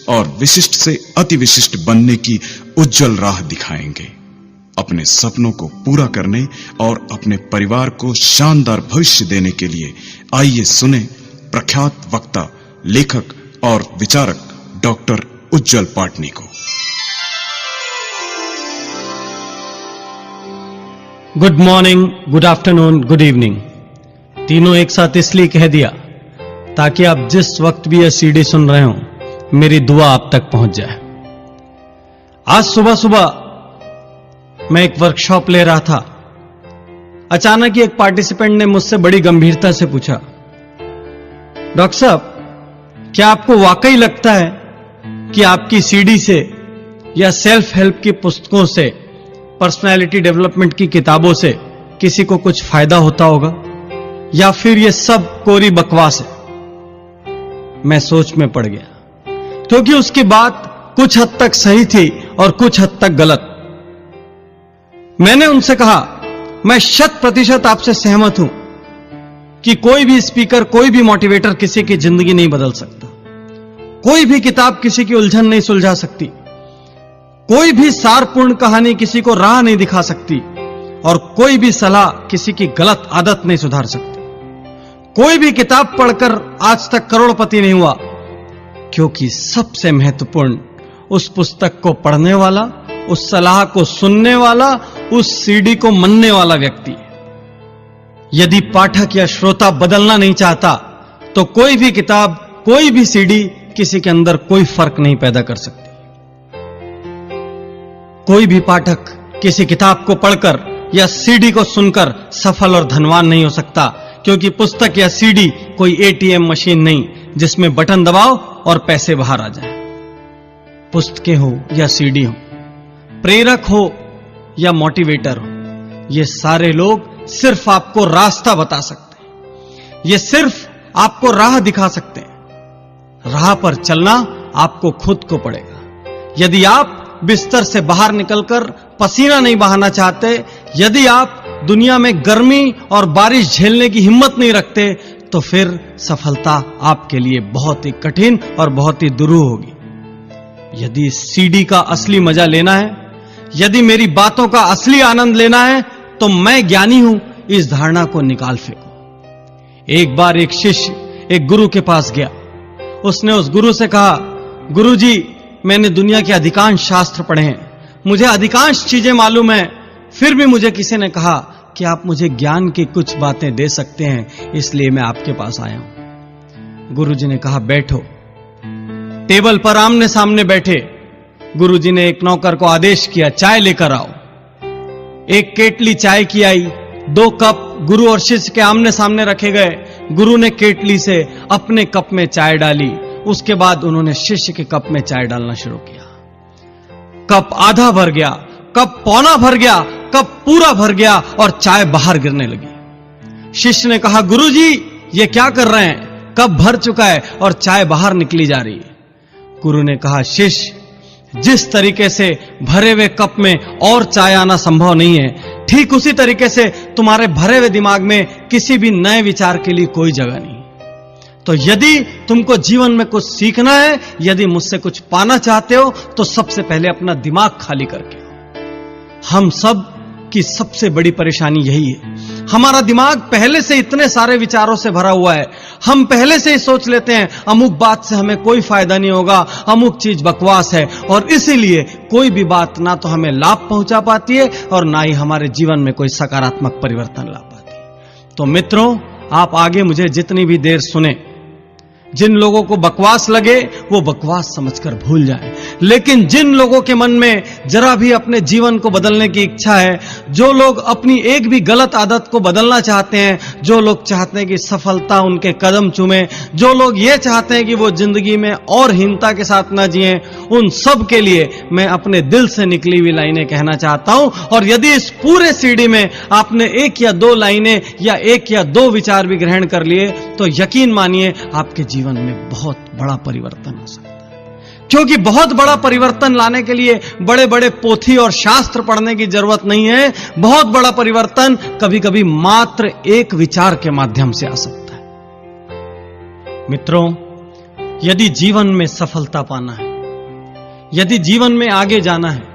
और विशिष्ट से अति विशिष्ट बनने की उज्जवल राह दिखाएंगे। अपने सपनों को पूरा करने और अपने परिवार को शानदार भविष्य देने के लिए आइए सुने प्रख्यात वक्ता, लेखक और विचारक डॉक्टर उज्जवल पाटनी को। Good morning, good afternoon, good evening, तीनों एक साथ इसलिए कह दिया ताकि आप जिस वक्त भी यह सीडी सुन रहे हो, मेरी दुआ आप तक पहुंच जाए। आज सुबह सुबह मैं एक वर्कशॉप ले रहा था। अचानक ही एक पार्टिसिपेंट ने मुझसे बड़ी गंभीरता से पूछा, डॉक्टर साहब, क्या आपको वाकई लगता है कि आपकी सीडी से या सेल्फ हेल्प की पुस्तकों से, पर्सनालिटी डेवलपमेंट की किताबों से किसी को कुछ फायदा होता होगा, या फिर यह सब कोरी बकवास है? मैं सोच में पड़ गया, क्योंकि उसकी बात कुछ हद तक सही थी और कुछ हद तक गलत। मैंने उनसे कहा, मैं 100% आपसे सहमत हूं कि कोई भी स्पीकर, कोई भी मोटिवेटर किसी की जिंदगी नहीं बदल सकता। कोई भी किताब किसी की उलझन नहीं सुलझा सकती। कोई भी सारपूर्ण कहानी किसी को राह नहीं दिखा सकती, और कोई भी सलाह किसी की गलत आदत नहीं सुधार सकती। कोई भी किताब पढ़कर आज तक करोड़पति नहीं हुआ, क्योंकि सबसे महत्वपूर्ण उस पुस्तक को पढ़ने वाला, उस सलाह को सुनने वाला, उस सीडी को मनने वाला व्यक्ति है। यदि पाठक या श्रोता बदलना नहीं चाहता, तो कोई भी किताब, कोई भी सीडी किसी के अंदर कोई फर्क नहीं पैदा कर सकती। कोई भी पाठक किसी किताब को पढ़कर या सीडी को सुनकर सफल और धनवान नहीं हो सकता, क्योंकि पुस्तक या सीडी कोई एटीएम मशीन नहीं जिसमें बटन दबाओ और पैसे बाहर आ जाएं। पुस्तकें हो या सीडी हो, प्रेरक हो या मोटिवेटर हो, ये सारे लोग सिर्फ आपको रास्ता बता सकते हैं। ये सिर्फ आपको राह दिखा सकते हैं। राह पर चलना आपको खुद को पड़ेगा। यदि आप बिस्तर से बाहर निकलकर पसीना नहीं बहाना चाहते, यदि आप दुनिया में गर्मी और बारिश झेलने की हिम्मत नहीं रखते, तो फिर सफलता आपके लिए बहुत ही कठिन और बहुत ही दुरूह होगी। यदि सीडी का असली मजा लेना है, यदि मेरी बातों का असली आनंद लेना है, तो मैं ज्ञानी हूं, इस धारणा को निकाल फेंको। एक बार एक शिष्य एक गुरु के पास गया। उसने उस गुरु से कहा, गुरुजी, मैंने दुनिया के अधिकांश शास्त्र पढ़े हैं, मुझे अधिकांश चीजें मालूम है, फिर भी मुझे किसी ने कहा कि आप मुझे ज्ञान की कुछ बातें दे सकते हैं, इसलिए मैं आपके पास आया हूं। गुरुजी ने कहा, बैठो। टेबल पर आमने सामने बैठे। गुरुजी ने एक नौकर को आदेश किया, चाय लेकर आओ। एक केटली चाय की आई, 2 कप गुरु और शिष्य के आमने सामने रखे गए। गुरु ने केटली से अपने कप में चाय डाली। उसके बाद उन्होंने शिष्य के कप में चाय डालना शुरू किया। कप आधा भर गया, कप पौना भर गया, कप पूरा भर गया और चाय बाहर गिरने लगी। शिष्य ने कहा, गुरुजी, ये क्या कर रहे हैं? कप भर चुका है और चाय बाहर निकली जा रही है। गुरु ने कहा, शिष्य, जिस तरीके से भरे हुए कप में और चाय आना संभव नहीं है, ठीक उसी तरीके से तुम्हारे भरे हुए दिमाग में किसी भी नए विचार के लिए कोई जगह नहीं। तो यदि तुमको जीवन में कुछ सीखना है, यदि मुझसे कुछ पाना चाहते हो, तो सबसे पहले अपना दिमाग खाली करके आओ। हम सब की सबसे बड़ी परेशानी यही है, हमारा दिमाग पहले से इतने सारे विचारों से भरा हुआ है। हम पहले से ही सोच लेते हैं अमुक बात से हमें कोई फायदा नहीं होगा, अमुक चीज बकवास है, और इसीलिए कोई भी बात ना तो हमें लाभ पहुंचा पाती है और ना ही हमारे जीवन में कोई सकारात्मक परिवर्तन ला पाती है। तो मित्रों, आप आगे मुझे जितनी भी देर सुने, जिन लोगों को बकवास लगे वो बकवास समझकर भूल जाएं, लेकिन जिन लोगों के मन में जरा भी अपने जीवन को बदलने की इच्छा है, जो लोग अपनी एक भी गलत आदत को बदलना चाहते हैं, जो लोग चाहते हैं कि सफलता उनके कदम चूमे, जो लोग ये चाहते हैं कि वो जिंदगी में और हीनता के साथ ना जिएं, उन सब के लिए मैं अपने दिल से निकली हुई लाइनें कहना चाहता हूं। और यदि इस पूरे सीडी में आपने 1 या 2 लाइनें या 1 या 2 विचार भी ग्रहण कर लिए, तो यकीन मानिए आपके जीवन में बहुत बड़ा परिवर्तन आ सकता है। क्योंकि बहुत बड़ा परिवर्तन लाने के लिए बड़े बड़े पोथी और शास्त्र पढ़ने की जरूरत नहीं है। बहुत बड़ा परिवर्तन कभी कभी मात्र एक विचार के माध्यम से आ सकता है। मित्रों, यदि जीवन में सफलता पाना है, यदि जीवन में आगे जाना है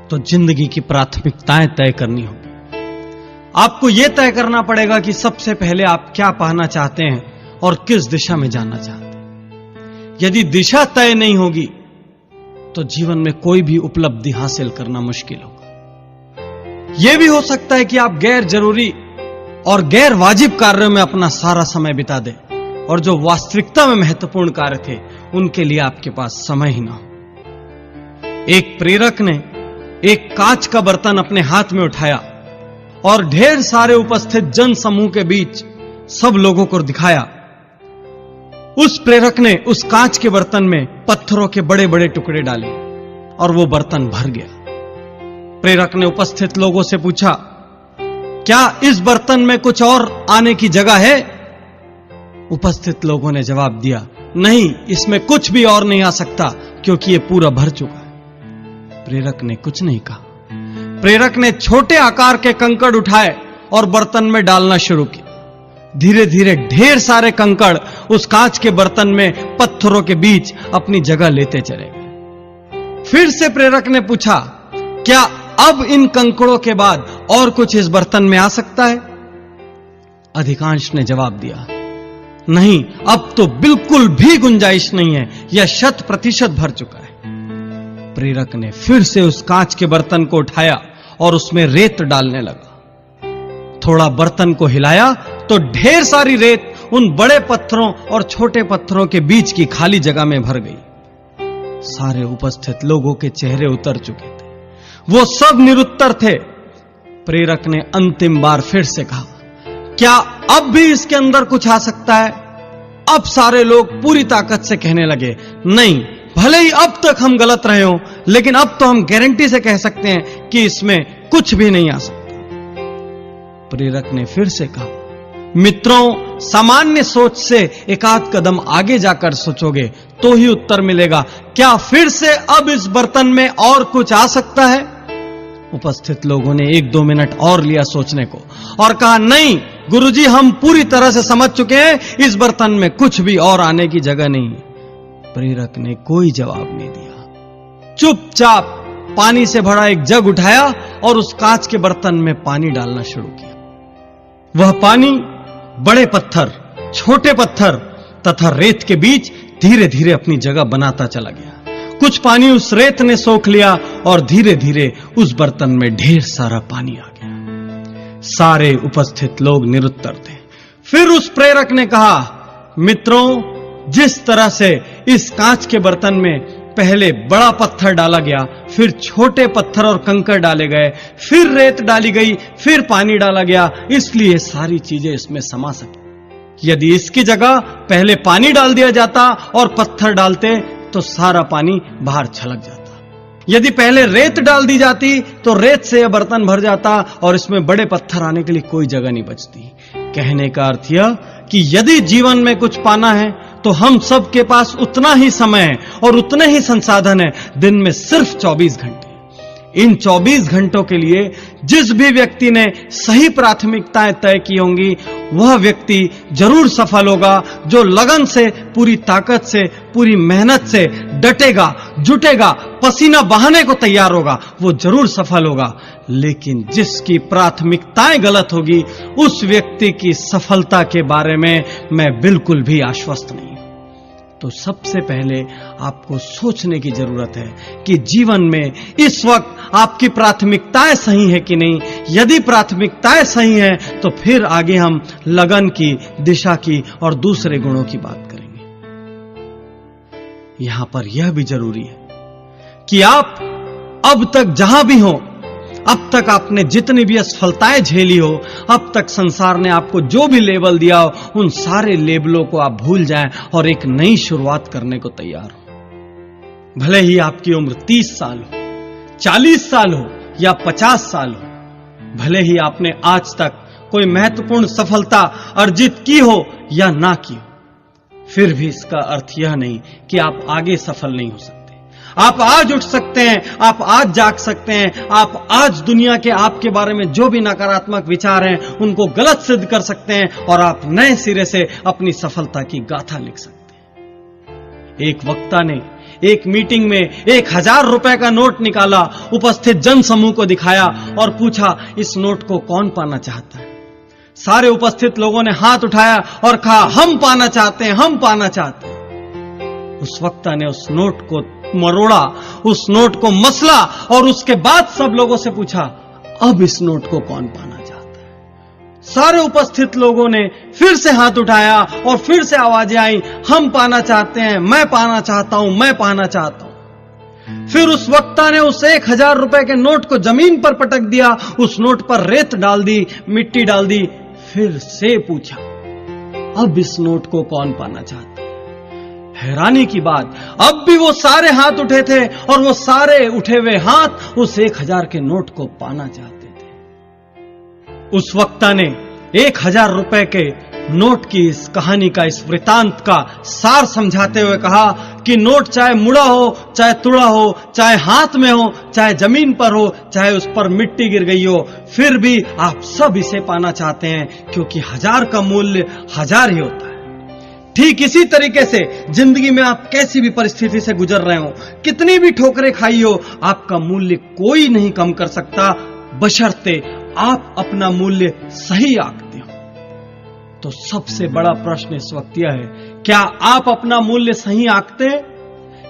तो जिंदगी की प्राथमिकताएं तय करनी होगी। आपको यह तय करना पड़ेगा कि सबसे पहले आप क्या पाना चाहते हैं और किस दिशा में जाना चाहते हैं। यदि दिशा तय नहीं होगी तो जीवन में कोई भी उपलब्धि हासिल करना मुश्किल होगा। यह भी हो सकता है कि आप गैर जरूरी और गैर वाजिब कार्यों में अपना सारा समय बिता दें और जो वास्तविकता में महत्वपूर्ण कार्य थे उनके लिए आपके पास समय ही ना हो। एक प्रेरक ने एक कांच का बर्तन अपने हाथ में उठाया और ढेर सारे उपस्थित जन समूह के बीच सब लोगों को दिखाया। उस प्रेरक ने उस कांच के बर्तन में पत्थरों के बड़े बड़े टुकड़े डाले और वो बर्तन भर गया। प्रेरक ने उपस्थित लोगों से पूछा, क्या इस बर्तन में कुछ और आने की जगह है? उपस्थित लोगों ने जवाब दिया, नहीं, इसमें कुछ भी और नहीं आ सकता क्योंकि ये पूरा भर चुका है। प्रेरक ने कुछ नहीं कहा। प्रेरक ने छोटे आकार के कंकड़ उठाए और बर्तन में डालना शुरू किया। धीरे धीरे ढेर सारे कंकड़ उस कांच के बर्तन में पत्थरों के बीच अपनी जगह लेते चले गए। फिर से प्रेरक ने पूछा, क्या अब इन कंकड़ों के बाद और कुछ इस बर्तन में आ सकता है? अधिकांश ने जवाब दिया, नहीं, अब तो बिल्कुल भी गुंजाइश नहीं है, यह 100% भर चुका है। प्रेरक ने फिर से उस कांच के बर्तन को उठाया और उसमें रेत डालने लगा। थोड़ा बर्तन को हिलाया तो ढेर सारी रेत उन बड़े पत्थरों और छोटे पत्थरों के बीच की खाली जगह में भर गई। सारे उपस्थित लोगों के चेहरे उतर चुके थे, वो सब निरुत्तर थे। प्रेरक ने अंतिम बार फिर से कहा, क्या अब भी इसके अंदर कुछ आ सकता है? अब सारे लोग पूरी ताकत से कहने लगे, नहीं, भले ही अब तक हम गलत रहे हो, लेकिन अब तो हम गारंटी से कह सकते हैं कि इसमें कुछ भी नहीं आ सकता। प्रेरक ने फिर से कहा, मित्रों, सामान्य सोच से एक आध कदम आगे जाकर सोचोगे तो ही उत्तर मिलेगा। क्या फिर से अब इस बर्तन में और कुछ आ सकता है? उपस्थित लोगों ने 1-2 मिनट और लिया सोचने को और कहा, नहीं गुरुजी, हम पूरी तरह से समझ चुके हैं, इस बर्तन में कुछ भी और आने की जगह नहीं है। प्रेरक ने कोई जवाब नहीं दिया। चुपचाप पानी से भरा एक जग उठाया और उस कांच के बर्तन में पानी डालना शुरू किया। वह पानी बड़े पत्थर, छोटे पत्थर तथा रेत के बीच धीरे धीरे अपनी जगह बनाता चला गया। कुछ पानी उस रेत ने सोख लिया और धीरे धीरे उस बर्तन में ढेर सारा पानी आ गया। सारे उपस्थित लोग निरुत्तर थे। फिर उस प्रेरक ने कहा, मित्रों, जिस तरह से इस कांच के बर्तन में पहले बड़ा पत्थर डाला गया, फिर छोटे पत्थर और कंकड़ डाले गए, फिर रेत डाली गई, फिर पानी डाला गया, इसलिए सारी चीजें इसमें समा सकी। यदि इसकी जगह पहले पानी डाल दिया जाता और पत्थर डालते तो सारा पानी बाहर छलक जाता। यदि पहले रेत डाल दी जाती तो रेत से यह बर्तन भर जाता और इसमें बड़े पत्थर आने के लिए कोई जगह नहीं बचती। कहने का अर्थ यह कि यदि जीवन में कुछ पाना है तो हम सब के पास उतना ही समय है और उतने ही संसाधन है, दिन में सिर्फ 24 घंटे। इन 24 घंटों के लिए जिस भी व्यक्ति ने सही प्राथमिकताएं तय की होंगी, वह व्यक्ति जरूर सफल होगा। जो लगन से, पूरी ताकत से, पूरी मेहनत से डटेगा, जुटेगा, पसीना बहाने को तैयार होगा, वो जरूर सफल होगा। लेकिन जिसकी प्राथमिकताएं गलत होगी, उस व्यक्ति की सफलता के बारे में मैं बिल्कुल भी आश्वस्त नहीं। तो सबसे पहले आपको सोचने की जरूरत है कि जीवन में इस वक्त आपकी प्राथमिकताएं सही है कि नहीं। यदि प्राथमिकताएं सही हैं तो फिर आगे हम लगन की, दिशा की और दूसरे गुणों की बात करेंगे। यहां पर यह भी जरूरी है कि आप अब तक जहां भी हो, अब तक आपने जितनी भी असफलताएं झेली हो, अब तक संसार ने आपको जो भी लेबल दिया हो, उन सारे लेबलों को आप भूल जाएं और एक नई शुरुआत करने को तैयार हो। भले ही आपकी उम्र 30 साल हो, 40 साल हो या 50 साल हो, भले ही आपने आज तक कोई महत्वपूर्ण सफलता अर्जित की हो या ना की हो, फिर भी इसका अर्थ यह नहीं कि आप आगे सफल नहीं हो सकते। आप आज उठ सकते हैं, आप आज जाग सकते हैं, आप आज दुनिया के आपके बारे में जो भी नकारात्मक विचार हैं उनको गलत सिद्ध कर सकते हैं और आप नए सिरे से अपनी सफलता की गाथा लिख सकते हैं। एक वक्ता ने एक मीटिंग में 1000 रुपए का नोट निकाला, उपस्थित जन समूह को दिखाया और पूछा, इस नोट को कौन पाना चाहता है? सारे उपस्थित लोगों ने हाथ उठाया और कहा, हम पाना चाहते हैं, हम पाना चाहते हैं। उस वक्ता ने उस नोट को मरोड़ा, उस नोट को मसला और उसके बाद सब लोगों से पूछा, अब इस नोट को कौन पाना चाहता है? सारे उपस्थित लोगों ने फिर से हाथ उठाया और फिर से आवाजें आई, हम पाना चाहते हैं, मैं पाना चाहता हूं, मैं पाना चाहता हूं। फिर उस वक्ता ने उस 1000 रुपए के नोट को जमीन पर पटक दिया, उस नोट पर रेत डाल दी, मिट्टी डाल दी, फिर से पूछा, अब इस नोट को कौन पाना चाहता है? हैरानी की बात, अब भी वो सारे हाथ उठे थे और वो सारे उठे हुए हाथ उस 1000 के नोट को पाना चाहते थे। उस वक्ता ने 1000 रुपए के नोट की इस कहानी का, इस वृतांत का सार समझाते हुए कहा कि नोट चाहे मुड़ा हो, चाहे तुड़ा हो, चाहे हाथ में हो, चाहे जमीन पर हो, चाहे उस पर मिट्टी गिर गई हो, फिर भी आप सब इसे पाना चाहते हैं, क्योंकि 1000 का मूल्य 1000 ही होता है। ठीक इसी तरीके से जिंदगी में आप कैसी भी परिस्थिति से गुजर रहे हो, कितनी भी ठोकरें खाई हो, आपका मूल्य कोई नहीं कम कर सकता, बशर्ते आप अपना मूल्य सही आंकते हो। तो सबसे बड़ा प्रश्न इस वक्त यह है, क्या आप अपना मूल्य सही आंकते हैं?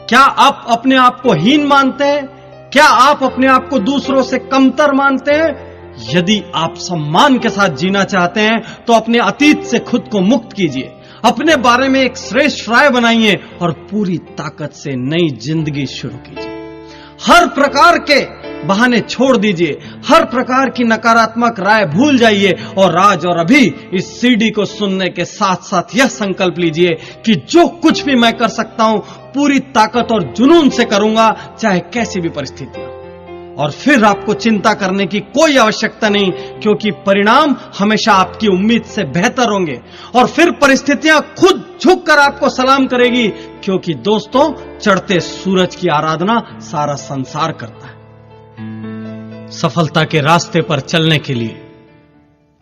क्या आप अपने आप को हीन मानते हैं? क्या आप अपने आप को दूसरों से कमतर मानते हैं? यदि आप सम्मान के साथ जीना चाहते हैं तो अपने अतीत से खुद को मुक्त कीजिए, अपने बारे में एक श्रेष्ठ राय बनाइए और पूरी ताकत से नई जिंदगी शुरू कीजिए। हर प्रकार के बहाने छोड़ दीजिए, हर प्रकार की नकारात्मक राय भूल जाइए और आज और अभी इस सीडी को सुनने के साथ साथ यह संकल्प लीजिए कि जो कुछ भी मैं कर सकता हूं पूरी ताकत और जुनून से करूंगा, चाहे कैसी भी परिस्थिति हो। और फिर आपको चिंता करने की कोई आवश्यकता नहीं, क्योंकि परिणाम हमेशा आपकी उम्मीद से बेहतर होंगे और फिर परिस्थितियां खुद झुककर आपको सलाम करेगी, क्योंकि दोस्तों, चढ़ते सूरज की आराधना सारा संसार करता है। सफलता के रास्ते पर चलने के लिए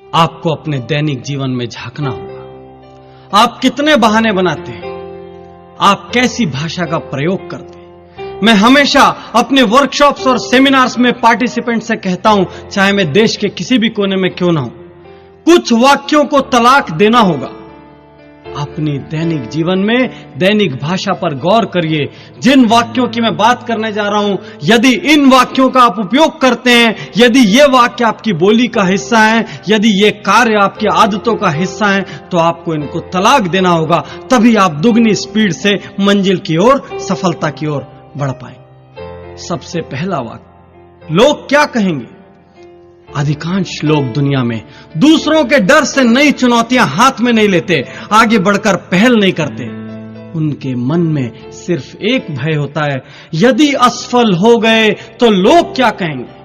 आपको अपने दैनिक जीवन में झांकना होगा। आप कितने बहाने बनाते हैं, आप कैसी भाषा का प्रयोग करते हैं। मैं हमेशा अपने वर्कशॉप्स और सेमिनार्स में पार्टिसिपेंट से कहता हूं, चाहे मैं देश के किसी भी कोने में क्यों ना हूं, कुछ वाक्यों को तलाक देना होगा। अपनी दैनिक जीवन में दैनिक भाषा पर गौर करिए। जिन वाक्यों की मैं बात करने जा रहा हूं, यदि इन वाक्यों का आप उपयोग करते हैं, यदि ये वाक्य आपकी बोली का हिस्सा है, यदि ये कार्य आपकी आदतों का हिस्सा है, तो आपको इनको तलाक देना होगा। तभी आप दुगनी स्पीड से मंजिल की ओर, सफलता की ओर बढ़ पाए। सबसे पहला वाक्य, लोग क्या कहेंगे? अधिकांश लोग दुनिया में दूसरों के डर से नई चुनौतियां हाथ में नहीं लेते, आगे बढ़कर पहल नहीं करते। उनके मन में सिर्फ एक भय होता है, यदि असफल हो गए तो लोग क्या कहेंगे।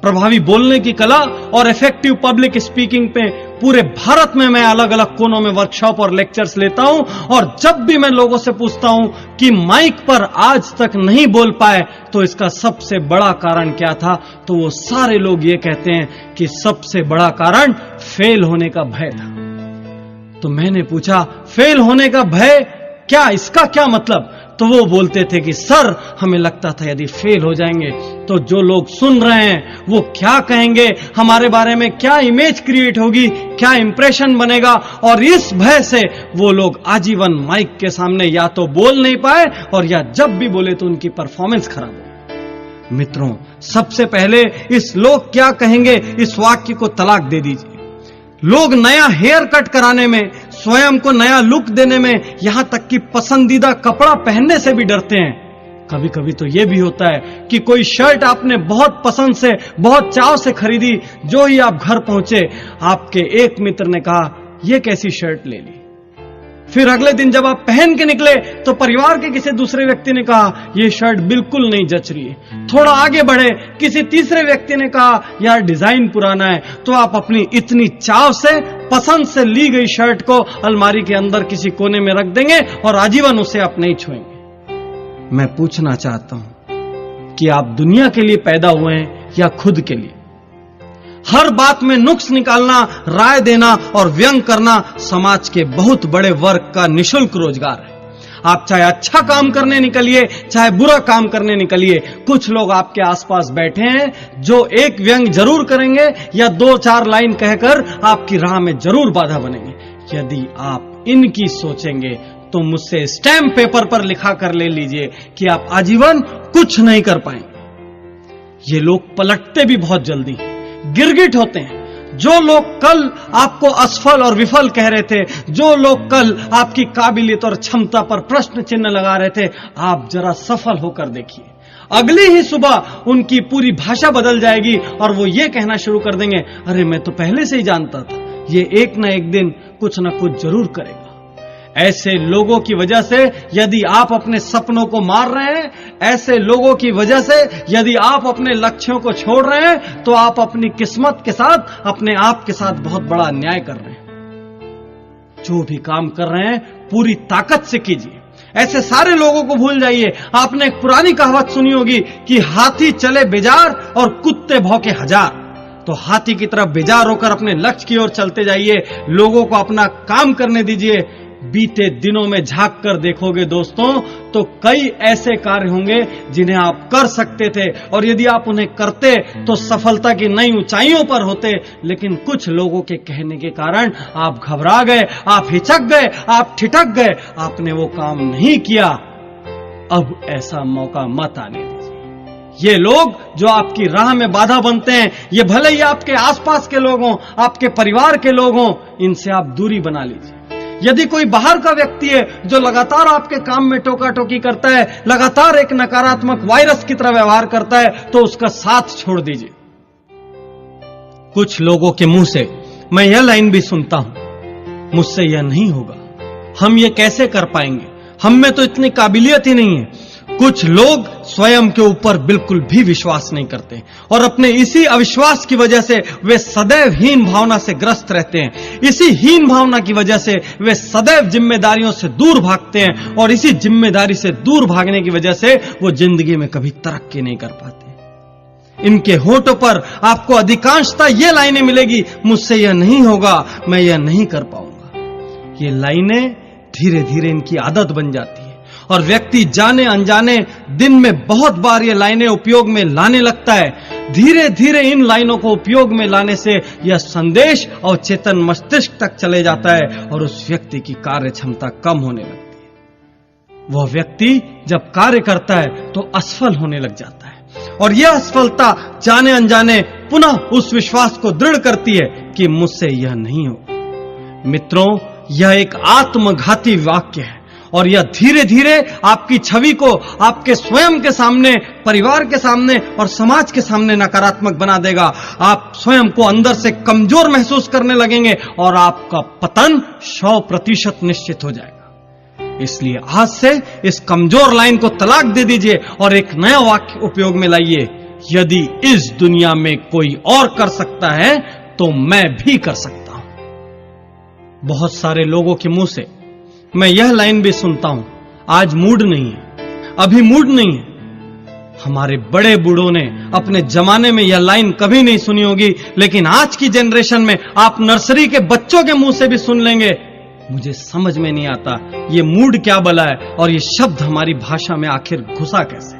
प्रभावी बोलने की कला और इफेक्टिव पब्लिक स्पीकिंग पे पूरे भारत में मैं अलग अलग कोनों में वर्कशॉप और लेक्चर्स लेता हूं, और जब भी मैं लोगों से पूछता हूं कि माइक पर आज तक नहीं बोल पाए तो इसका सबसे बड़ा कारण क्या था, तो वो सारे लोग ये कहते हैं कि सबसे बड़ा कारण फेल होने का भय था। तो मैंने पूछा, फेल होने का भय क्या, इसका क्या मतलब? तो वो बोलते थे कि सर, हमें लगता था यदि फेल हो जाएंगे तो जो लोग सुन रहे हैं वो क्या कहेंगे, हमारे बारे में क्या इमेज क्रिएट होगी, क्या इंप्रेशन बनेगा, और इस भय से वो लोग आजीवन माइक के सामने या तो बोल नहीं पाए और या जब भी बोले तो उनकी परफॉर्मेंस खराब हो। मित्रों, सबसे पहले इस लोग क्या कहेंगे इस वाक्य को तलाक दे दीजिए। लोग नया हेयर कट कराने में, स्वयं को नया लुक देने में, यहां तक कि पसंदीदा कपड़ा पहनने से भी डरते हैं। कभी कभी तो यह भी होता है कि कोई शर्ट आपने बहुत पसंद से, बहुत चाव से खरीदी, जो ही आप घर पहुंचे आपके एक मित्र ने कहा, यह कैसी शर्ट ले ली। फिर अगले दिन जब आप पहन के निकले तो परिवार के किसी दूसरे व्यक्ति ने कहा, यह शर्ट बिल्कुल नहीं जच रही है। थोड़ा आगे बढ़े, किसी तीसरे व्यक्ति ने कहा, यार डिजाइन पुराना है। तो आप अपनी इतनी चाव से, पसंद से ली गई शर्ट को अलमारी के अंदर किसी कोने में रख देंगे और आजीवन उसे आप नहीं छुएंगे। मैं पूछना चाहता हूं कि आप दुनिया के लिए पैदा हुए हैं या खुद के लिए? हर बात में नुक्स निकालना, राय देना और व्यंग करना समाज के बहुत बड़े वर्ग का निशुल्क रोजगार है। आप चाहे अच्छा काम करने निकलिए, चाहे बुरा काम करने निकलिए, कुछ लोग आपके आसपास बैठे हैं जो एक व्यंग जरूर करेंगे या 2-4 लाइन कहकर आपकी राह में जरूर बाधा बनेंगे। यदि आप इनकी सोचेंगे तो मुझसे स्टैम्प पेपर पर लिखा कर ले लीजिए कि आप आजीवन कुछ नहीं कर पाएंगे। ये लोग पलटते भी बहुत जल्दी, गिरगिट होते हैं। जो लोग कल आपको असफल और विफल कह रहे थे, जो लोग कल आपकी काबिलियत और क्षमता पर प्रश्न चिन्ह लगा रहे थे, आप जरा सफल होकर देखिए, अगली ही सुबह उनकी पूरी भाषा बदल जाएगी और वो ये कहना शुरू कर देंगे, अरे मैं तो पहले से ही जानता था, ये एक ना एक दिन कुछ ना कुछ जरूर करेगा। ऐसे लोगों की वजह से यदि आप अपने सपनों को मार रहे हैं, ऐसे लोगों की वजह से यदि आप अपने लक्ष्यों को छोड़ रहे हैं, तो आप अपनी किस्मत के साथ, अपने आप के साथ बहुत बड़ा अन्याय कर रहे हैं। जो भी काम कर रहे हैं पूरी ताकत से कीजिए। ऐसे सारे लोगों को भूल जाइए। आपने एक पुरानी कहावत सुनी होगी कि हाथी चले बेजार और कुत्ते भौंके हजार। तो हाथी की तरफ बेजार होकर अपने लक्ष्य की ओर चलते जाइए, लोगों को अपना काम करने दीजिए। बीते दिनों में झांक कर देखोगे दोस्तों, तो कई ऐसे कार्य होंगे जिन्हें आप कर सकते थे, और यदि आप उन्हें करते तो सफलता की नई ऊंचाइयों पर होते। लेकिन कुछ लोगों के कहने के कारण आप घबरा गए, आप हिचक गए, आप ठिठक गए, आपने वो काम नहीं किया। अब ऐसा मौका मत आने दीजिए। ये लोग जो आपकी राह में बाधा बनते हैं, ये भले ही आपके आसपास के लोग हों, आपके परिवार के लोग हों, इनसे आप दूरी बना लीजिए। यदि कोई बाहर का व्यक्ति है जो लगातार आपके काम में टोका टोकी करता है, लगातार एक नकारात्मक वायरस की तरह व्यवहार करता है, तो उसका साथ छोड़ दीजिए। कुछ लोगों के मुंह से मैं यह लाइन भी सुनता हूं, मुझसे यह नहीं होगा, हम ये कैसे कर पाएंगे, हम में तो इतनी काबिलियत ही नहीं है। कुछ लोग स्वयं के ऊपर बिल्कुल भी विश्वास नहीं करते और अपने इसी अविश्वास की वजह से वे सदैव हीन भावना से ग्रस्त रहते हैं। इसी हीन भावना की वजह से वे सदैव जिम्मेदारियों से दूर भागते हैं और इसी जिम्मेदारी से दूर भागने की वजह से वो जिंदगी में कभी तरक्की नहीं कर पाते। इनके होठों पर आपको अधिकांशतः ये लाइनें मिलेगी, मुझसे यह नहीं होगा, मैं यह नहीं कर पाऊंगा। ये लाइनें धीरे धीरे इनकी आदत बन जाती है और व्यक्ति जाने अनजाने दिन में बहुत बार ये लाइनें उपयोग में लाने लगता है। धीरे धीरे इन लाइनों को उपयोग में लाने से यह संदेश और चेतन मस्तिष्क तक चले जाता है और उस व्यक्ति की कार्य क्षमता कम होने लगती है। वह व्यक्ति जब कार्य करता है तो असफल होने लग जाता है और यह असफलता जाने अनजाने पुनः उस विश्वास को दृढ़ करती है कि मुझसे यह नहीं होगा। मित्रों, यह एक आत्मघाती वाक्य है और यह धीरे धीरे आपकी छवि को आपके स्वयं के सामने, परिवार के सामने और समाज के सामने नकारात्मक बना देगा। आप स्वयं को अंदर से कमजोर महसूस करने लगेंगे और आपका पतन 100% निश्चित हो जाएगा। इसलिए आज से इस कमजोर लाइन को तलाक दे दीजिए और एक नया वाक्य उपयोग में लाइए, यदि इस दुनिया में कोई और कर सकता है तो मैं भी कर सकता हूं। बहुत सारे लोगों के मुंह से मैं यह लाइन भी सुनता हूं, आज मूड नहीं है, अभी मूड नहीं है। हमारे बड़े बूढ़ों ने अपने जमाने में यह लाइन कभी नहीं सुनी होगी, लेकिन आज की जनरेशन में आप नर्सरी के बच्चों के मुंह से भी सुन लेंगे। मुझे समझ में नहीं आता ये मूड क्या बला है और ये शब्द हमारी भाषा में आखिर घुसा कैसे।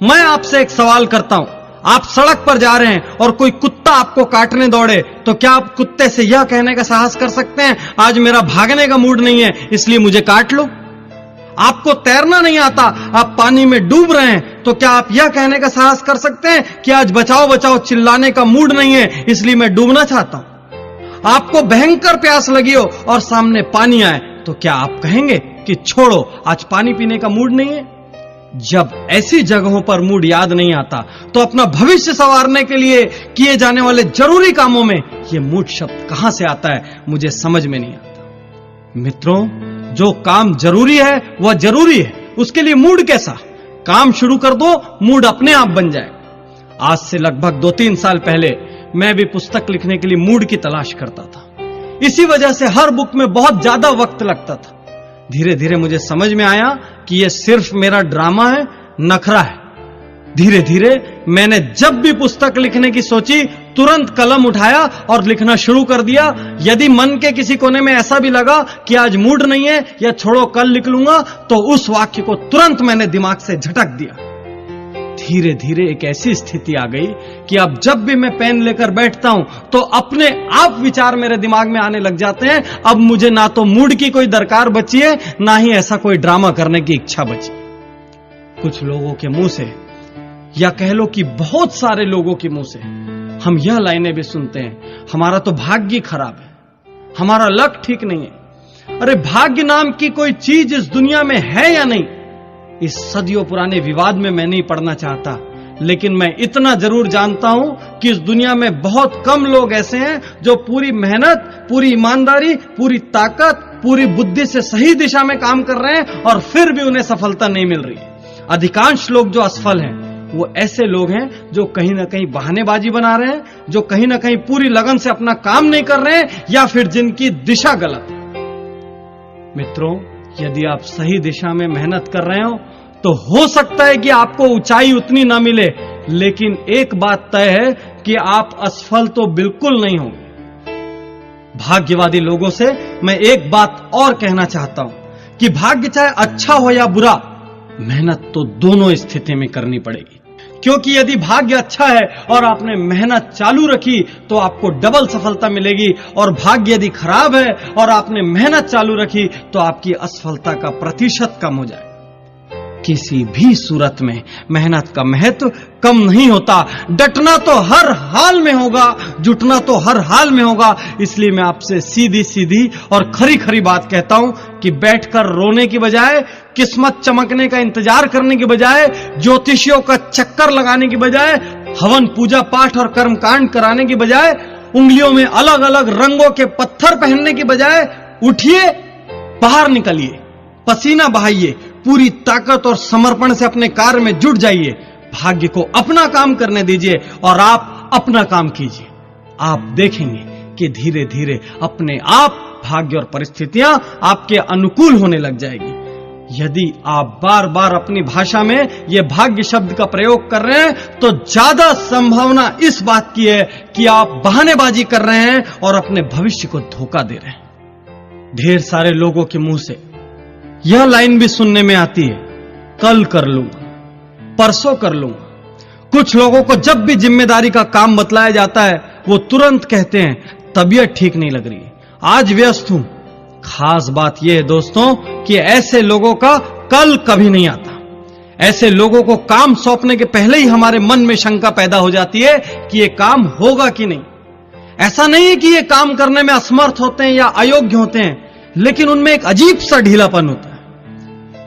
मैं आपसे एक सवाल करता हूं, आप सड़क पर जा रहे हैं और कोई कुत्ता आपको काटने दौड़े, तो क्या आप कुत्ते से यह कहने का साहस कर सकते हैं, आज मेरा भागने का मूड नहीं है इसलिए मुझे काट लो? आपको तैरना नहीं आता, आप पानी में डूब रहे हैं, तो क्या आप यह कहने का साहस कर सकते हैं कि आज बचाओ बचाओ चिल्लाने का मूड नहीं है इसलिए मैं डूबना चाहता हूं? आपको भयंकर प्यास लगी हो और सामने पानी आए, तो क्या आप कहेंगे कि छोड़ो आज पानी पीने का मूड नहीं है? जब ऐसी जगहों पर मूड याद नहीं आता तो अपना भविष्य संवारने के लिए किए जाने वाले जरूरी कामों में यह मूड शब्द कहां से आता है, मुझे समझ में नहीं आता। मित्रों, जो काम जरूरी है वह जरूरी है, उसके लिए मूड कैसा? काम शुरू कर दो, मूड अपने आप बन जाएगा। आज से लगभग 2-3 साल पहले मैं भी पुस्तक लिखने के लिए मूड की तलाश करता था। इसी वजह से हर बुक में बहुत ज्यादा वक्त लगता था। धीरे धीरे मुझे समझ में आया कि यह सिर्फ मेरा ड्रामा है, नखरा है। धीरे धीरे मैंने जब भी पुस्तक लिखने की सोची तुरंत कलम उठाया और लिखना शुरू कर दिया। यदि मन के किसी कोने में ऐसा भी लगा कि आज मूड नहीं है या छोड़ो कल लिख लूंगा, तो उस वाक्य को तुरंत मैंने दिमाग से झटक दिया। धीरे धीरे एक ऐसी स्थिति आ गई कि अब जब भी मैं पेन लेकर बैठता हूं तो अपने आप विचार मेरे दिमाग में आने लग जाते हैं। अब मुझे ना तो मूड की कोई दरकार बची है, ना ही ऐसा कोई ड्रामा करने की इच्छा बची। कुछ लोगों के मुंह से, या कह लो कि बहुत सारे लोगों के मुंह से हम यह लाइनें भी सुनते हैं, हमारा तो भाग्य खराब है, हमारा लक ठीक नहीं है। अरे भाग्य नाम की कोई चीज इस दुनिया में है या नहीं, इस सदियों पुराने विवाद में मैं नहीं पड़ना चाहता, लेकिन मैं इतना जरूर जानता हूं कि इस दुनिया में बहुत कम लोग ऐसे हैं जो पूरी मेहनत, पूरी ईमानदारी, पूरी ताकत, पूरी बुद्धि से सही दिशा में काम कर रहे हैं और फिर भी उन्हें सफलता नहीं मिल रही। अधिकांश लोग जो असफल हैं वो ऐसे लोग हैं जो कहीं ना कहीं बहानेबाजी बना रहे हैं, जो कहीं ना कहीं पूरी लगन से अपना काम नहीं कर रहे हैं, या फिर जिनकी दिशा गलत है। मित्रों, यदि आप सही दिशा में मेहनत कर रहे हो तो हो सकता है कि आपको ऊंचाई उतनी ना मिले, लेकिन एक बात तय है कि आप असफल तो बिल्कुल नहीं होंगे। भाग्यवादी लोगों से मैं एक बात और कहना चाहता हूं कि भाग्य चाहे अच्छा हो या बुरा, मेहनत तो दोनों स्थिति में करनी पड़ेगी। क्योंकि यदि भाग्य अच्छा है और आपने मेहनत चालू रखी तो आपको डबल सफलता मिलेगी, और भाग्य यदि खराब है और आपने मेहनत चालू रखी तो आपकी असफलता का प्रतिशत कम हो जाए। किसी भी सूरत में मेहनत का महत्व कम नहीं होता। डटना तो हर हाल में होगा, जुटना तो हर हाल में होगा। इसलिए मैं आपसे सीधी सीधी और खरी खरी बात कहता हूं कि बैठकर रोने की बजाय, किस्मत चमकने का इंतजार करने की बजाय, ज्योतिषियों का चक्कर लगाने की बजाय, हवन पूजा पाठ और कर्मकांड कराने की बजाय, उंगलियों में अलग अलग रंगों के पत्थर पहनने की बजाय उठिए, बाहर निकलिए, पसीना बहाइए, पूरी ताकत और समर्पण से अपने कार्य में जुट जाइए। भाग्य को अपना काम करने दीजिए और आप अपना काम कीजिए। आप देखेंगे कि धीरे धीरे अपने आप भाग्य और परिस्थितियां आपके अनुकूल होने लग जाएगी। यदि आप बार बार अपनी भाषा में यह भाग्य शब्द का प्रयोग कर रहे हैं तो ज्यादा संभावना इस बात की है कि आप बहानेबाजी कर रहे हैं और अपने भविष्य को धोखा दे रहे हैं। ढेर सारे लोगों के मुंह से यह लाइन भी सुनने में आती है, कल कर लूंगा, परसों कर लूंगा। कुछ लोगों को जब भी जिम्मेदारी का काम बतलाया जाता है वो तुरंत कहते हैं तबीयत ठीक नहीं लग रही है, आज व्यस्त हूं। खास बात यह है दोस्तों कि ऐसे लोगों का कल कभी नहीं आता। ऐसे लोगों को काम सौंपने के पहले ही हमारे मन में शंका पैदा हो जाती है कि यह काम होगा कि नहीं। ऐसा नहीं है कि ये काम करने में असमर्थ होते हैं या अयोग्य होते हैं, लेकिन उनमें एक अजीब सा ढीलापन होता है।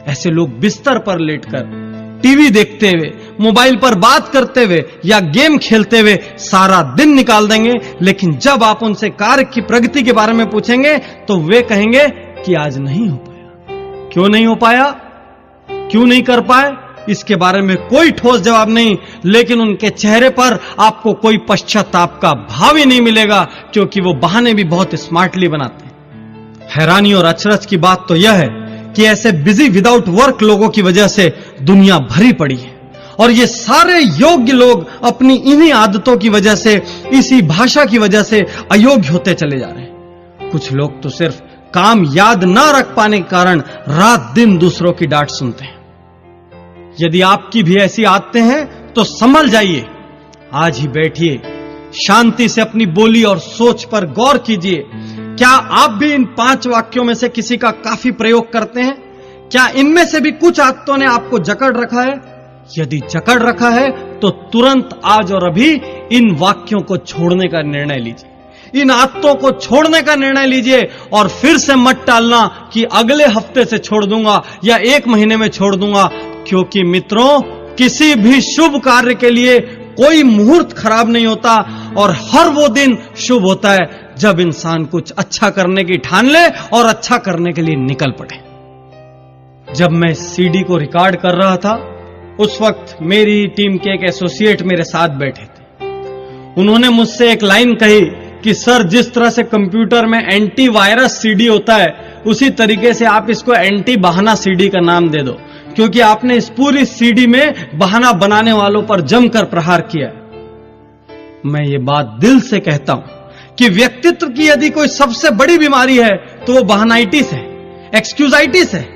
ऐसे लोग बिस्तर पर लेटकर टीवी देखते हुए, मोबाइल पर बात करते हुए या गेम खेलते हुए सारा दिन निकाल देंगे, लेकिन जब आप उनसे कार्य की प्रगति के बारे में पूछेंगे तो वे कहेंगे कि आज नहीं हो पाया। क्यों नहीं हो पाया, क्यों नहीं कर पाए, इसके बारे में कोई ठोस जवाब नहीं, लेकिन उनके चेहरे पर आपको कोई पश्चाताप का भाव ही नहीं मिलेगा, क्योंकि वो बहाने भी बहुत स्मार्टली बनाते हैं। हैरानी और अचरज की बात तो यह है कि ऐसे बिजी विदाउट वर्क लोगों की वजह से दुनिया भरी पड़ी है, और ये सारे योग्य लोग अपनी इन्हीं आदतों की वजह से, इसी भाषा की वजह से अयोग्य होते चले जा रहे हैं। कुछ लोग तो सिर्फ काम याद ना रख पाने के कारण रात दिन दूसरों की डांट सुनते हैं। यदि आपकी भी ऐसी आदतें हैं तो संभल जाइए। आज ही बैठिए, शांति से अपनी बोली और सोच पर गौर कीजिए। क्या आप भी इन 5 वाक्यों में से किसी का काफी प्रयोग करते हैं? क्या इनमें से भी कुछ आदतों ने आपको जकड़ रखा है? यदि जकड़ रखा है तो तुरंत आज और अभी इन वाक्यों को छोड़ने का निर्णय लीजिए। इन आदतों को छोड़ने का निर्णय लीजिए और फिर से मत टालना कि अगले हफ्ते से छोड़ दूंगा या 1 महीने में छोड़ दूंगा, क्योंकि मित्रों, किसी भी शुभ कार्य के लिए कोई मुहूर्त खराब नहीं होता, और हर वो दिन शुभ होता है जब इंसान कुछ अच्छा करने की ठान ले और अच्छा करने के लिए निकल पड़े। जब मैं सीडी को रिकॉर्ड कर रहा था, उस वक्त मेरी टीम के एक एसोसिएट मेरे साथ बैठे थे। उन्होंने मुझसे एक लाइन कही कि सर, जिस तरह से कंप्यूटर में एंटीवायरस सीडी होता है, उसी तरीके से आप इसको एंटी बहाना सीडी का नाम दे दो, क्योंकि आपने इस पूरी सीडी में बहाना बनाने वालों पर जमकर प्रहार किया। मैं ये बात दिल से कहता हूं कि व्यक्तित्व की यदि कोई सबसे बड़ी बीमारी है तो वो बहानाइटिस है, एक्सक्यूजाइटिस है।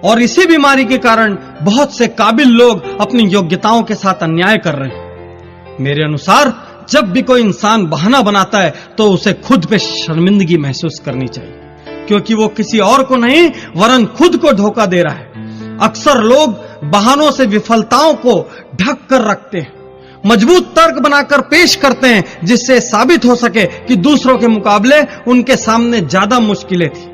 और इसी बीमारी के कारण बहुत से काबिल लोग अपनी योग्यताओं के साथ अन्याय कर रहे हैं। मेरे अनुसार जब भी कोई इंसान बहाना बनाता है तो उसे खुद पे शर्मिंदगी महसूस करनी चाहिए, क्योंकि वो किसी और को नहीं वरन खुद को धोखा दे रहा है। अक्सर लोग बहानों से विफलताओं को ढक कर रखते हैं, मजबूत तर्क बनाकर पेश करते हैं जिससे साबित हो सके कि दूसरों के मुकाबले उनके सामने ज्यादा मुश्किलें थी।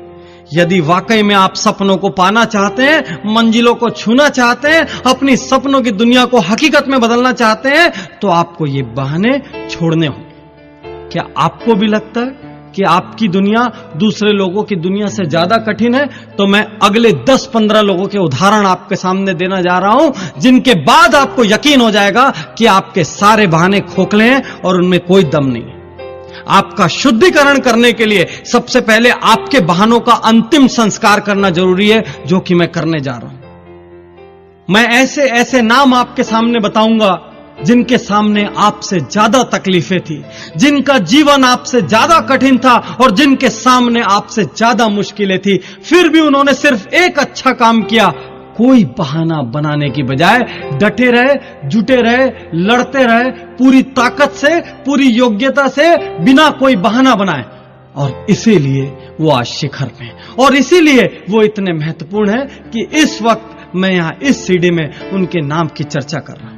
यदि वाकई में आप सपनों को पाना चाहते हैं, मंजिलों को छूना चाहते हैं, अपनी सपनों की दुनिया को हकीकत में बदलना चाहते हैं, तो आपको ये बहाने छोड़ने होंगे। क्या आपको भी लगता है कि आपकी दुनिया दूसरे लोगों की दुनिया से ज्यादा कठिन है? तो मैं अगले 10-15 लोगों के उदाहरण आपके सामने देना जा रहा हूं, जिनके बाद आपको यकीन हो जाएगा कि आपके सारे बहाने खोखले हैं और उनमें कोई दम नहीं है। आपका शुद्धिकरण करने के लिए सबसे पहले आपके बहानों का अंतिम संस्कार करना जरूरी है, जो कि मैं करने जा रहा हूं। मैं ऐसे ऐसे नाम आपके सामने बताऊंगा जिनके सामने आपसे ज्यादा तकलीफें थी, जिनका जीवन आपसे ज्यादा कठिन था और जिनके सामने आपसे ज्यादा मुश्किलें थी, फिर भी उन्होंने सिर्फ एक अच्छा काम किया। कोई बहाना बनाने की बजाय डटे रहे, जुटे रहे, लड़ते रहे, पूरी ताकत से, पूरी योग्यता से, बिना कोई बहाना बनाए। और इसीलिए वो आज शिखर में, और इसीलिए वो इतने महत्वपूर्ण है कि इस वक्त मैं यहां इस सीडी में उनके नाम की चर्चा कर रहा हूं।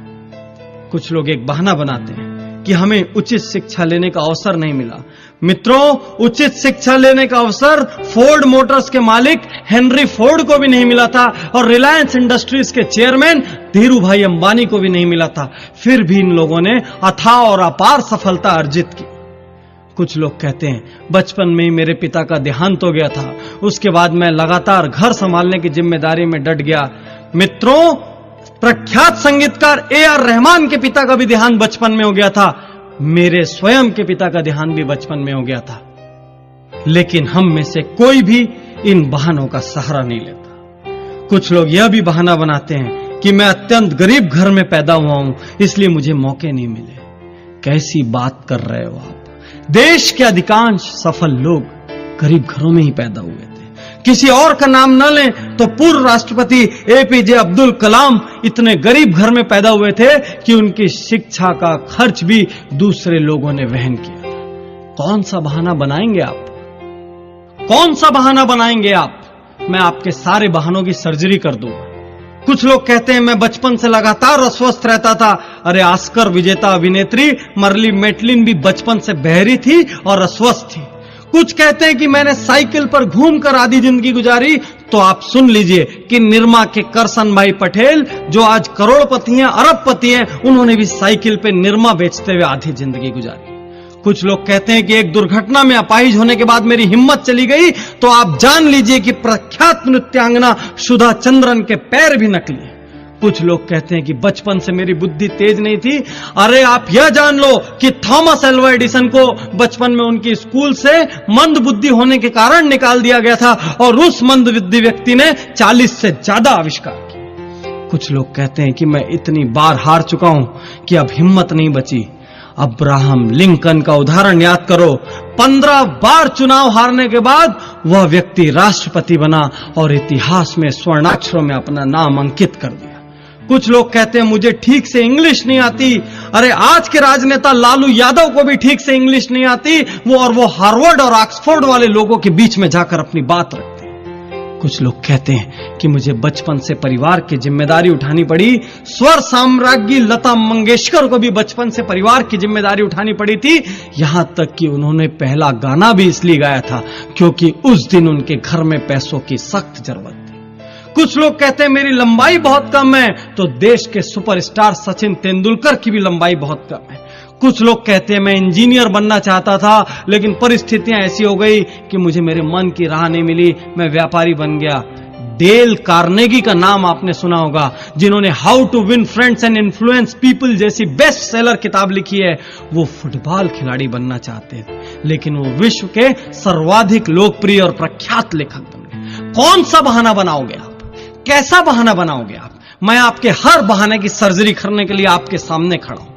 कुछ लोग एक बहाना बनाते हैं कि हमें उचित शिक्षा लेने का अवसर नहीं मिला। मित्रों, उचित शिक्षा लेने का अवसर फोर्ड मोटर्स के मालिक हेनरी फोर्ड को भी नहीं मिला था और रिलायंस इंडस्ट्रीज के चेयरमैन धीरू भाई अंबानी को भी नहीं मिला था। फिर भी इन लोगों ने अथाह और अपार सफलता अर्जित की। कुछ लोग कहते हैं बचपन में ही मेरे पिता का देहांत हो गया था, उसके बाद मैं लगातार घर संभालने की जिम्मेदारी में डट गया। मित्रों, प्रख्यात संगीतकार AR रहमान के पिता का भी देहांत बचपन में हो गया था। मेरे स्वयं के पिता का देहांत भी बचपन में हो गया था। लेकिन हम में से कोई भी इन बहानों का सहारा नहीं लेता। कुछ लोग यह भी बहाना बनाते हैं कि मैं अत्यंत गरीब घर में पैदा हुआ हूं, इसलिए मुझे मौके नहीं मिले। कैसी बात कर रहे हो आप? देश के अधिकांश सफल लोग गरीब घरों में ही पैदा हुए थे। किसी और का नाम न लें तो पूर्व राष्ट्रपति APJ अब्दुल कलाम इतने गरीब घर में पैदा हुए थे कि उनकी शिक्षा का खर्च भी दूसरे लोगों ने वहन किया। कौन सा बहाना बनाएंगे आप? कौन सा बहाना बनाएंगे आप? मैं आपके सारे बहानों की सर्जरी कर दूंगा। कुछ लोग कहते हैं मैं बचपन से लगातार अस्वस्थ रहता था। अरे, ऑस्कर विजेता अभिनेत्री मर्ली मेटलिन भी बचपन से बहरी थी और अस्वस्थ थी। कुछ कहते हैं कि मैंने साइकिल पर घूमकर आधी जिंदगी गुजारी, तो आप सुन लीजिए कि निरमा के करसन भाई पटेल, जो आज करोड़पति हैं, अरबपति हैं, उन्होंने भी साइकिल पे निरमा बेचते हुए आधी जिंदगी गुजारी। कुछ लोग कहते हैं कि एक दुर्घटना में अपाहिज होने के बाद मेरी हिम्मत चली गई, तो आप जान लीजिए कि प्रख्यात नृत्यांगना सुधा चंद्रन के पैर भी नकली हैं। कुछ लोग कहते हैं कि बचपन से मेरी बुद्धि तेज नहीं थी। अरे, आप यह जान लो कि थॉमस एल्वा एडिसन को बचपन में उनकी स्कूल से मंद बुद्धि होने के कारण निकाल दिया गया था और उस मंद बुद्धि व्यक्ति ने 40 से ज्यादा आविष्कार किए। कुछ लोग कहते हैं कि मैं इतनी बार हार चुका हूं कि अब हिम्मत नहीं बची। अब्राहम लिंकन का उदाहरण याद करो। 15 बार चुनाव हारने के बाद वह व्यक्ति राष्ट्रपति बना और इतिहास में स्वर्णाक्षरों में अपना नाम अंकित कर दिया। कुछ लोग कहते हैं मुझे ठीक से इंग्लिश नहीं आती। अरे, आज के राजनेता लालू यादव को भी ठीक से इंग्लिश नहीं आती, वो हार्वर्ड और ऑक्सफोर्ड वाले लोगों के बीच में जाकर अपनी बात रखते हैं। कुछ लोग कहते हैं कि मुझे बचपन से परिवार की जिम्मेदारी उठानी पड़ी। स्वर साम्राज्ञी लता मंगेशकर को भी बचपन से परिवार की जिम्मेदारी उठानी पड़ी थी। यहां तक कि उन्होंने पहला गाना भी इसलिए गाया था क्योंकि उस दिन उनके घर में पैसों की सख्त जरूरत थी। कुछ लोग कहते हैं मेरी लंबाई बहुत कम है, तो देश के सुपरस्टार सचिन तेंदुलकर की भी लंबाई बहुत कम है। कुछ लोग कहते हैं मैं इंजीनियर बनना चाहता था, लेकिन परिस्थितियां ऐसी हो गई कि मुझे मेरे मन की राह नहीं मिली, मैं व्यापारी बन गया। डेल कार्नेगी का नाम आपने सुना होगा, जिन्होंने how to win friends and influence people जैसी बेस्ट सेलर किताब लिखी है। वो फुटबॉल खिलाड़ी बनना चाहते थे, लेकिन वो विश्व के सर्वाधिक लोकप्रिय और प्रख्यात लेखक बन गए। कौन सा बहाना बनाओगे आप? कैसा बहाना बनाओगे आप? मैं आपके हर बहाने की सर्जरी करने के लिए आपके सामने खड़ा हूं।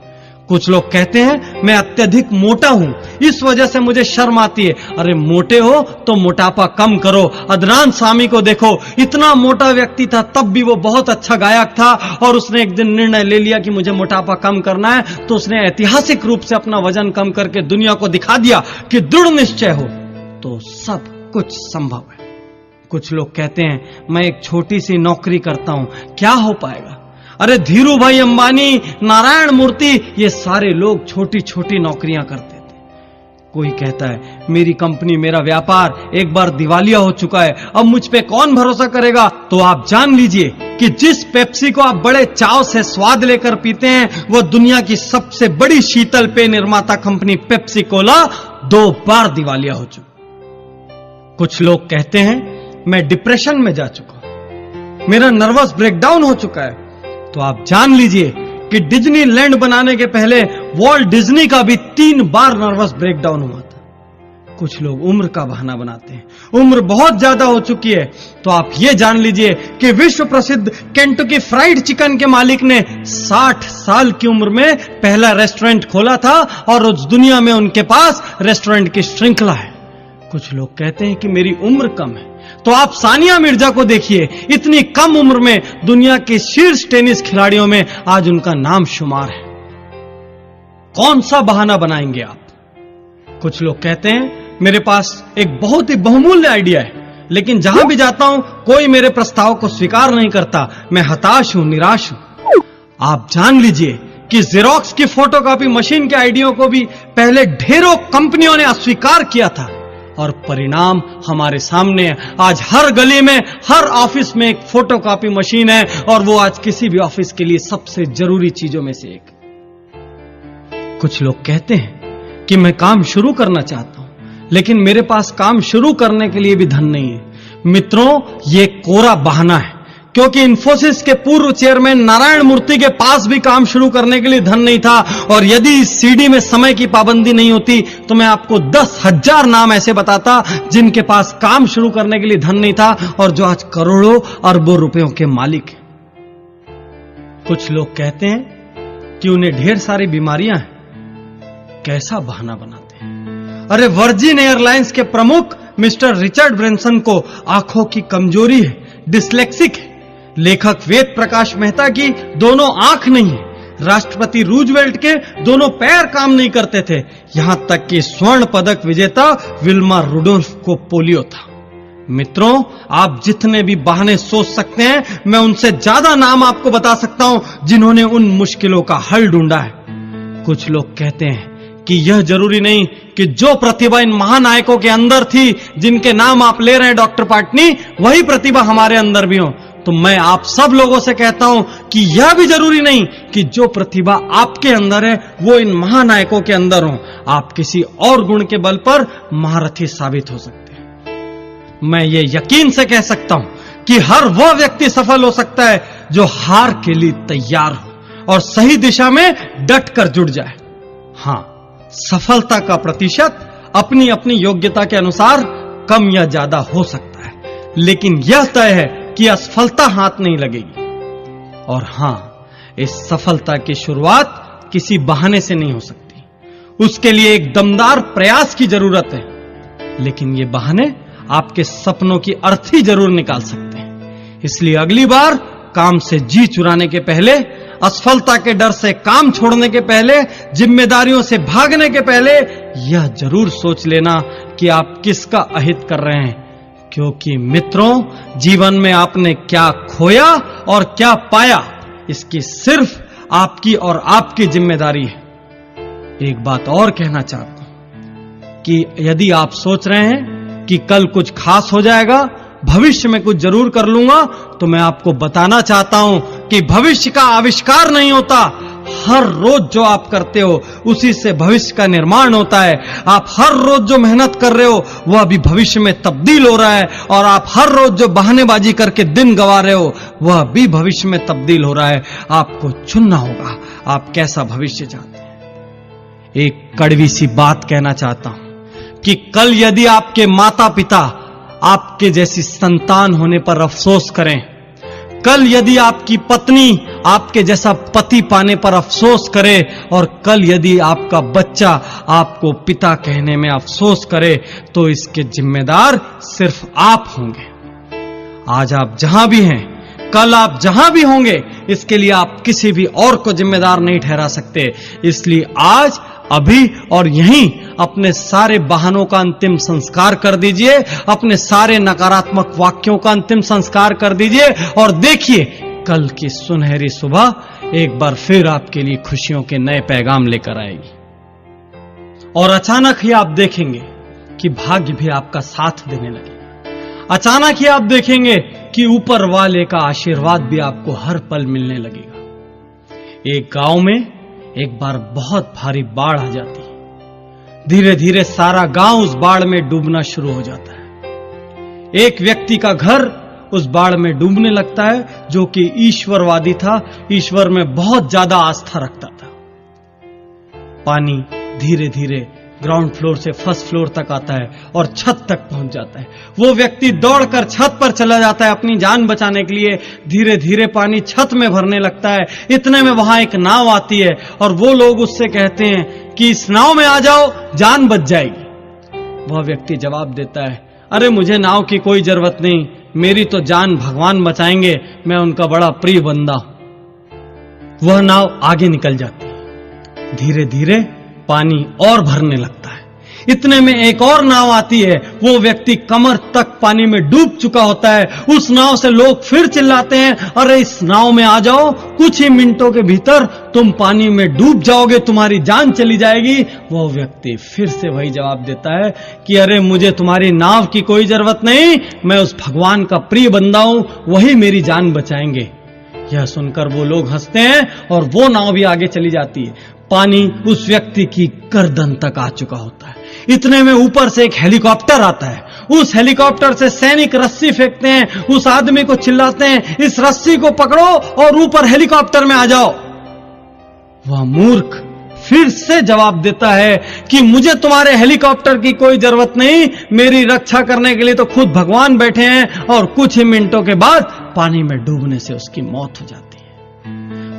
कुछ लोग कहते हैं मैं अत्यधिक मोटा हूं, इस वजह से मुझे शर्म आती है। अरे मोटे हो तो मोटापा कम करो। अदनान सामी को देखो, इतना मोटा व्यक्ति था तब भी वो बहुत अच्छा गायक था, और उसने एक दिन निर्णय ले लिया कि मुझे मोटापा कम करना है, तो उसने ऐतिहासिक रूप से अपना वजन कम करके दुनिया को दिखा दिया कि दृढ़ निश्चय हो तो सब कुछ संभव है। कुछ लोग कहते हैं मैं एक छोटी सी नौकरी करता हूं, क्या हो पाएगा। अरे धीरू भाई अंबानी, नारायण मूर्ति, ये सारे लोग छोटी छोटी नौकरियां करते थे। कोई कहता है मेरी कंपनी, मेरा व्यापार एक बार दिवालिया हो चुका है, अब मुझ पे कौन भरोसा करेगा। तो आप जान लीजिए कि जिस पेप्सी को आप बड़े चाव से स्वाद लेकर पीते हैं, वह दुनिया की सबसे बड़ी शीतल पेय निर्माता कंपनी पेप्सी कोला 2 बार दिवालिया हो चुकी। कुछ लोग कहते हैं मैं डिप्रेशन में जा चुका हूं, मेरा नर्वस ब्रेकडाउन हो चुका है। तो आप जान लीजिए कि डिज्नीलैंड बनाने के पहले वॉल्ट डिज्नी का भी 3 बार नर्वस ब्रेकडाउन हुआ था। कुछ लोग उम्र का बहाना बनाते हैं, उम्र बहुत ज्यादा हो चुकी है। तो आप ये जान लीजिए कि विश्व प्रसिद्ध केंटकी फ्राइड चिकन के मालिक ने 60 साल की उम्र में पहला रेस्टोरेंट खोला था, और उस दुनिया में उनके पास रेस्टोरेंट की श्रृंखला है। कुछ लोग कहते हैं कि मेरी उम्र कम है, तो आप सानिया मिर्जा को देखिए, इतनी कम उम्र में दुनिया के शीर्ष टेनिस खिलाड़ियों में आज उनका नाम शुमार है। कौन सा बहाना बनाएंगे आप। कुछ लोग कहते हैं मेरे पास एक बहुत ही बहुमूल्य आइडिया है, लेकिन जहां भी जाता हूं कोई मेरे प्रस्ताव को स्वीकार नहीं करता, मैं हताश हूं, निराश हूं। आप जान लीजिए कि जेरोक्स की फोटोकॉपी मशीन के आइडिया को भी पहले ढेरों कंपनियों ने अस्वीकार किया था, और परिणाम हमारे सामने है। आज हर गली में, हर ऑफिस में एक फोटोकॉपी मशीन है, और वो आज किसी भी ऑफिस के लिए सबसे जरूरी चीजों में से एक। कुछ लोग कहते हैं कि मैं काम शुरू करना चाहता हूं, लेकिन मेरे पास काम शुरू करने के लिए भी धन नहीं है। मित्रों, ये कोरा बहाना है, क्योंकि इंफोसिस के पूर्व चेयरमैन नारायण मूर्ति के पास भी काम शुरू करने के लिए धन नहीं था। और यदि इस सीडी में समय की पाबंदी नहीं होती तो मैं आपको 10,000 नाम ऐसे बताता जिनके पास काम शुरू करने के लिए धन नहीं था, और जो आज करोड़ों अरबों रुपयों के मालिक हैं। कुछ लोग कहते हैं कि उन्हें ढेर सारी बीमारियां हैं, कैसा बहाना बनाते हैं। अरे वर्जिन एयरलाइंस के प्रमुख मिस्टर रिचर्ड ब्रेंसन को आंखों की कमजोरी है, डिस्लेक्सिक है। लेखक वेद प्रकाश मेहता की दोनों आंख नहीं है। राष्ट्रपति रूजवेल्ट के दोनों पैर काम नहीं करते थे। यहां तक कि स्वर्ण पदक विजेता विल्मा रुडोल्फ को पोलियो था। मित्रों, आप जितने भी बहाने सोच सकते हैं, मैं उनसे ज्यादा नाम आपको बता सकता हूं जिन्होंने उन मुश्किलों का हल ढूंढा है। कुछ लोग कहते हैं कि यह जरूरी नहीं कि जो प्रतिभा इन महानायकों के अंदर थी, जिनके नाम आप ले रहे हैं डॉक्टर पाटनी, वही प्रतिभा हमारे अंदर भी हो। तो मैं आप सब लोगों से कहता हूं कि यह भी जरूरी नहीं कि जो प्रतिभा आपके अंदर है वो इन महानायकों के अंदर हो। आप किसी और गुण के बल पर महारथी साबित हो सकते हैं। मैं ये यकीन से कह सकता हूं कि हर वह व्यक्ति सफल हो सकता है जो हार के लिए तैयार हो और सही दिशा में डट कर जुड़ जाए। हां, सफलता का प्रतिशत अपनी अपनी योग्यता के अनुसार कम या ज्यादा हो सकता है, लेकिन यह तय है कि असफलता हाथ नहीं लगेगी। और हां, इस सफलता की शुरुआत किसी बहाने से नहीं हो सकती, उसके लिए एक दमदार प्रयास की जरूरत है। लेकिन ये बहाने आपके सपनों की अर्थी जरूर निकाल सकते हैं। इसलिए अगली बार काम से जी चुराने के पहले, असफलता के डर से काम छोड़ने के पहले, जिम्मेदारियों से भागने के पहले यह जरूर सोच लेना कि आप किसका अहित कर रहे हैं। क्योंकि मित्रों, जीवन में आपने क्या खोया और क्या पाया, इसकी सिर्फ आपकी और आपकी जिम्मेदारी है। एक बात और कहना चाहता हूं कि यदि आप सोच रहे हैं कि कल कुछ खास हो जाएगा, भविष्य में कुछ जरूर कर लूंगा, तो मैं आपको बताना चाहता हूं कि भविष्य का आविष्कार नहीं होता। हर रोज जो आप करते हो उसी से भविष्य का निर्माण होता है। आप हर रोज जो मेहनत कर रहे हो वह भी भविष्य में तब्दील हो रहा है, और आप हर रोज जो बहानेबाजी करके दिन गंवा रहे हो वह भी भविष्य में तब्दील हो रहा है। आपको चुनना होगा आप कैसा भविष्य चाहते हैं। एक कड़वी सी बात कहना चाहता हूं कि कल यदि आपके माता पिता आपके जैसी संतान होने पर अफसोस करें, कल यदि आपकी पत्नी आपके जैसा पति पाने पर अफसोस करे और कल यदि आपका बच्चा आपको पिता कहने में अफसोस करे तो इसके जिम्मेदार सिर्फ आप होंगे। आज आप जहां भी हैं, कल आप जहां भी होंगे, इसके लिए आप किसी भी और को जिम्मेदार नहीं ठहरा सकते। इसलिए आज, अभी और यहीं अपने सारे बहानों का अंतिम संस्कार कर दीजिए, अपने सारे नकारात्मक वाक्यों का अंतिम संस्कार कर दीजिए और देखिए कल की सुनहरी सुबह एक बार फिर आपके लिए खुशियों के नए पैगाम लेकर आएगी। और अचानक ही आप देखेंगे कि भाग्य भी आपका साथ देने लगेगा। अचानक ही आप देखेंगे कि ऊपर वाले का आशीर्वाद भी आपको हर पल मिलने लगेगा। एक गांव में एक बार बहुत भारी बाढ़ आ जाती है। धीरे धीरे सारा गांव उस बाढ़ में डूबना शुरू हो जाता है। एक व्यक्ति का घर उस बाढ़ में डूबने लगता है, जो कि ईश्वरवादी था, ईश्वर में बहुत ज्यादा आस्था रखता था। पानी धीरे धीरे ग्राउंड फ्लोर से फर्स्ट फ्लोर तक आता है और छत तक पहुंच जाता है। वो व्यक्ति दौड़कर छत पर चला जाता है अपनी जान बचाने के लिए। धीरे धीरे पानी छत में भरने लगता है। इतने में वहां एक नाव आती है और वो लोग उससे कहते हैं कि इस नाव में आ जाओ, जान बच जाएगी। वह व्यक्ति जवाब देता है, अरे मुझे नाव की कोई जरूरत नहीं, मेरी तो जान भगवान बचाएंगे, मैं उनका बड़ा प्रिय बंदा हूं। वह नाव आगे निकल जाती है। धीरे धीरे पानी और भरने लगता है। इतने में एक और नाव आती है। वो व्यक्ति कमर तक पानी में डूब चुका होता है। उस नाव से लोग फिर चिल्लाते हैं, अरे इस नाव में आ जाओ, कुछ ही मिनटों के भीतर तुम पानी में डूब जाओगे, तुम्हारी जान चली जाएगी। वो व्यक्ति फिर से वही जवाब देता है कि अरे मुझे तुम्हारी नाव की कोई जरूरत नहीं, मैं उस भगवान का प्रिय बंदा हूं, वही मेरी जान बचाएंगे। यह सुनकर वो लोग हंसते हैं और वो नाव भी आगे चली जाती है। पानी उस व्यक्ति की गर्दन तक आ चुका होता है। इतने में ऊपर से एक हेलीकॉप्टर आता है। उस हेलीकॉप्टर से सैनिक रस्सी फेंकते हैं, उस आदमी को चिल्लाते हैं, इस रस्सी को पकड़ो और ऊपर हेलीकॉप्टर में आ जाओ। वह मूर्ख फिर से जवाब देता है कि मुझे तुम्हारे हेलीकॉप्टर की कोई जरूरत नहीं, मेरी रक्षा करने के लिए तो खुद भगवान बैठे हैं। और कुछ ही मिनटों के बाद पानी में डूबने से उसकी मौत हो जाती है।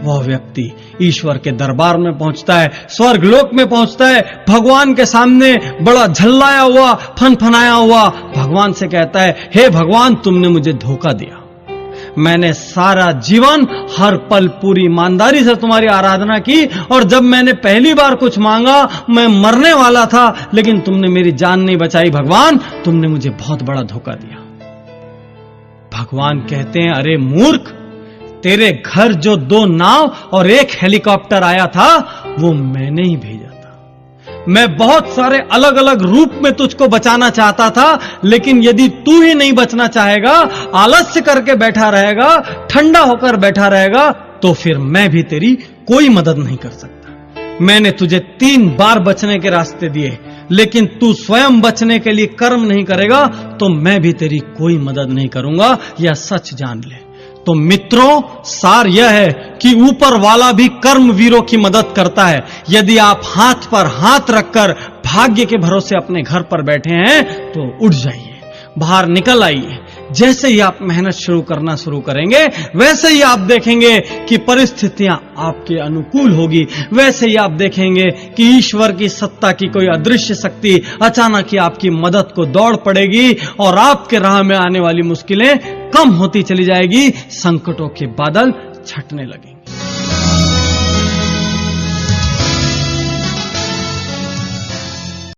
वह व्यक्ति ईश्वर के दरबार में पहुंचता है, स्वर्गलोक में पहुंचता है, भगवान के सामने बड़ा झल्लाया हुआ, फनफनाया हुआ भगवान से कहता है, हे भगवान, तुमने मुझे धोखा दिया। मैंने सारा जीवन हर पल पूरी ईमानदारी से तुम्हारी आराधना की और जब मैंने पहली बार कुछ मांगा मैं मरने वाला था, लेकिन तुमने मेरी जान नहीं बचाई। भगवान, तुमने मुझे बहुत बड़ा धोखा दिया। भगवान कहते हैं, अरे मूर्ख, तेरे घर जो 2 नाव और 1 हेलीकॉप्टर आया था वो मैंने ही भेजा था। मैं बहुत सारे अलग अलग रूप में तुझको बचाना चाहता था, लेकिन यदि तू ही नहीं बचना चाहेगा, आलस्य करके बैठा रहेगा, ठंडा होकर बैठा रहेगा, तो फिर मैं भी तेरी कोई मदद नहीं कर सकता। मैंने तुझे 3 बार बचने के रास्ते दिए, लेकिन तू स्वयं बचने के लिए कर्म नहीं करेगा तो मैं भी तेरी कोई मदद नहीं करूंगा, यह सच जान ले। तो मित्रों, सार यह है कि ऊपर वाला भी कर्मवीरों की मदद करता है। यदि आप हाथ पर हाथ रखकर भाग्य के भरोसे अपने घर पर बैठे हैं तो उठ जाइए, बाहर निकल आइए। जैसे ही आप मेहनत करना शुरू करेंगे, वैसे ही आप देखेंगे कि परिस्थितियां आपके अनुकूल होगी। वैसे ही आप देखेंगे कि ईश्वर की सत्ता की कोई अदृश्य शक्ति अचानक ही आपकी मदद को दौड़ पड़ेगी और आपके राह में आने वाली मुश्किलें कम होती चली जाएगी, संकटों के बादल छटने लगेंगे।